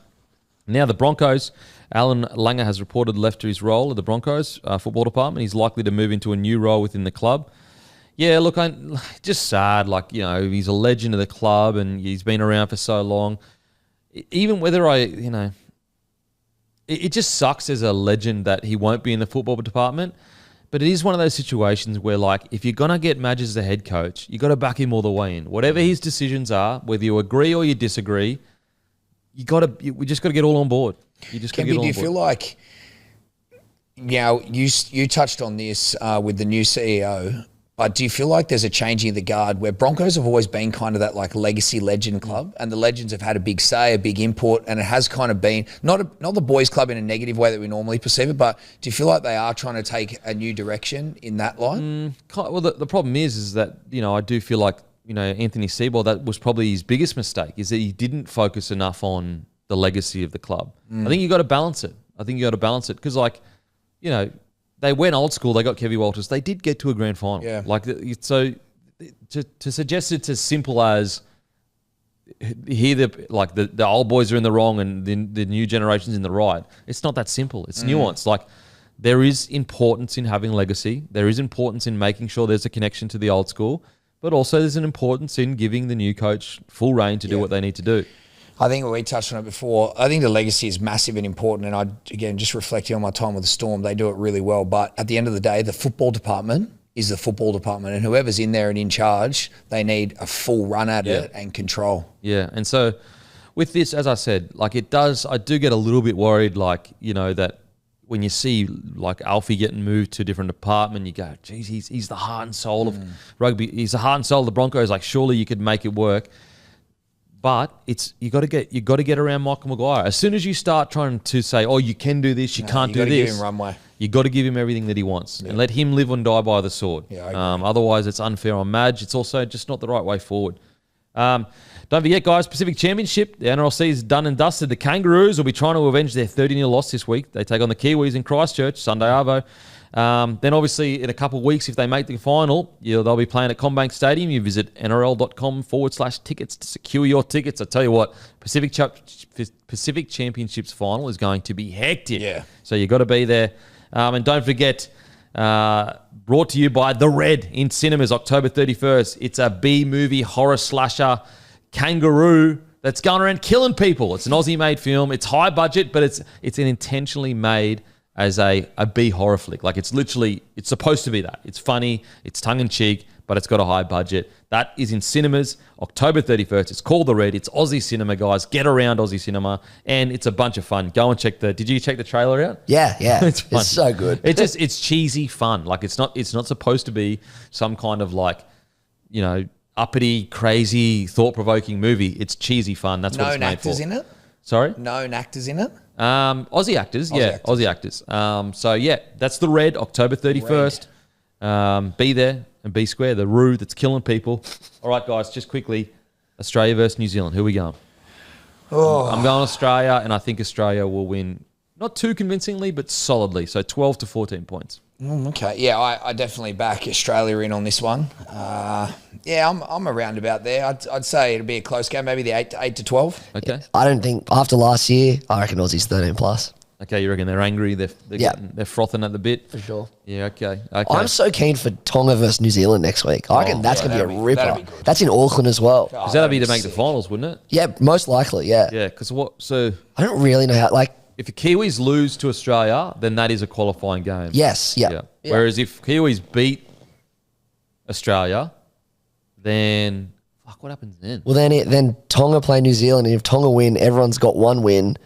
the Broncos. Alan Langer has reported left to his role at the Broncos football department. He's likely to move into a new role within the club. Yeah, look, I'm just sad. Like, you know, he's a legend of the club and he's been around for so long. Even whether it just sucks as a legend that he won't be in the football department. But it is one of those situations where, like, if you're going to get Madge as the head coach, you got to back him all the way in. Whatever his decisions are, whether you agree or you disagree, we just got to get all on board. You just got to get all on board. Do you feel like, you touched on this with the new CEO, but do you feel like there's a changing of the guard where Broncos have always been kind of that like legacy legend club, and the legends have had a big say, a big input, and it has kind of been not the boys club in a negative way that we normally perceive it, but do you feel like they are trying to take a new direction in that line? Well, the problem is that, I do feel like, Anthony Sivo, that was probably his biggest mistake, is that he didn't focus enough on the legacy of the club. I think you got to balance it. Because, they went old school. They got Kevin Walters. They did get to a grand final. Yeah. So to suggest it's as simple as here the old boys are in the wrong and the new generation's in the right. It's not that simple. It's nuanced. Like, there is importance in having legacy. There is importance in making sure there's a connection to the old school, but also there's an importance in giving the new coach full reign to do what they need to do. I think we touched on it before. I think the legacy is massive and important. And again, just reflecting on my time with the Storm, they do it really well. But at the end of the day, the football department is the football department. And whoever's in there and in charge, they need a full run at it and control. Yeah. And so with this, as I said, I do get a little bit worried, that when you see like Alfie getting moved to a different department, you go, geez, he's the heart and soul of rugby. He's the heart and soul of the Broncos. Like, surely you could make it work. But you got to get around Michael Maguire. As soon as you start trying to say, "Oh, you can do this, you can't do this," you got to give him runway. You got to give him everything that he wants and let him live and die by the sword. Yeah, I agree. Otherwise, it's unfair on Madge. It's also just not the right way forward. Don't forget, guys, Pacific Championship. The NRLC is done and dusted. The Kangaroos will be trying to avenge their 30-0 loss this week. They take on the Kiwis in Christchurch, Sunday Arvo. Then obviously in a couple of weeks, if they make the final, they'll be playing at CommBank Stadium. You visit nrl.com/tickets to secure your tickets. I tell you what, Pacific Championships final is going to be hectic. Yeah. So you got to be there. And don't forget, brought to you by The Red in cinemas, October 31st. It's a B-movie horror slasher kangaroo that's going around killing people. It's an Aussie-made film. It's high budget, but it's an intentionally made as a B horror flick. Like, it's supposed to be that. It's funny, it's tongue-in-cheek, but it's got a high budget. That is in cinemas, October 31st. It's called The Red. It's Aussie cinema, guys. Get around Aussie cinema, and it's a bunch of fun. Go and did you check the trailer out? Yeah. It's so good. It's cheesy fun. Like, it's not supposed to be some kind of uppity, crazy, thought-provoking movie. It's cheesy fun. That's what it's made for. Known actors in it? Sorry? Known actors in it? Aussie actors. Aussie actors. That's The Red, October 31st. Be there and be square. The Roo that's killing people. All right, guys, just quickly, Australia versus New Zealand. Who are we going? I'm going Australia, and I think Australia will win, not too convincingly, but solidly. So 12 to 14 points. Okay. Yeah, I definitely back Australia in on this one. I'm around about there. I'd say it'll be a close game, maybe the 8 to 12. Okay. I don't think, after last year, I reckon Aussie's 13 plus. Okay, you reckon they're angry? They're frothing at the bit? For sure. Yeah, okay. I'm so keen for Tonga versus New Zealand next week. I reckon that's going to be a ripper. that'd be good. That's in Auckland as well. Because that'd be to make the finals, wouldn't it? Yeah, most likely, yeah. Yeah, because so I don't really know how, if the Kiwis lose to Australia, then that is a qualifying game. Yes, yeah. Whereas if Kiwis beat Australia, then what happens then? Well, then Tonga play New Zealand, and if Tonga win, everyone's got one win.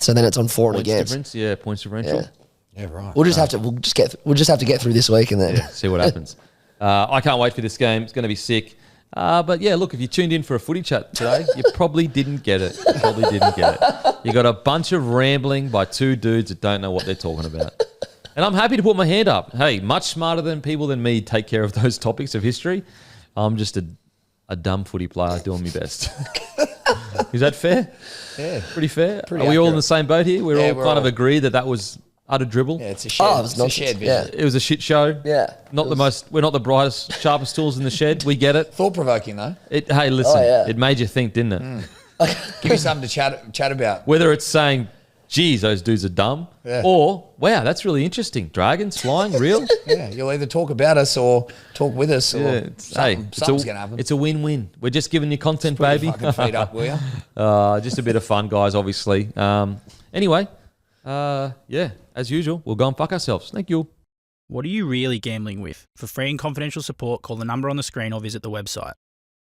So then it's on for and against. Difference, yeah, points differential. Yeah, right. We'll just have to get through this week and then see what happens. I can't wait for this game. It's going to be sick. But yeah, look, if you tuned in for a footy chat today, you probably didn't get it. You got a bunch of rambling by two dudes that don't know what they're talking about. And I'm happy to put my hand up. Hey, much smarter than people than me take care of those topics of history. I'm just a dumb footy player doing my best. Is that fair? Yeah. Pretty fair? Pretty Are we all in accurate. the same boat here? We're all kind of agreed that was Utter dribble. Yeah, it's a shared, Oh, it was it's a nonsense. shared vision. It was a shit show. Yeah. We're not the brightest, sharpest tools in the shed. We get it. Thought provoking though. Hey, listen, Oh, yeah. it made you think, didn't it? Give you something to chat about. Whether it's saying, geez, those dudes are dumb, Yeah. or, wow, that's really interesting. Dragons flying, real? Yeah, you'll either talk about us or talk with us, or something's gonna happen. It's a win-win. We're just giving you content, Put your baby. fucking feet up, will you? Just a bit of fun, guys, obviously. Anyway, yeah, as usual, we'll go and fuck ourselves. Thank you. What are you really gambling with? For free and confidential support, call the number on the screen or visit the website.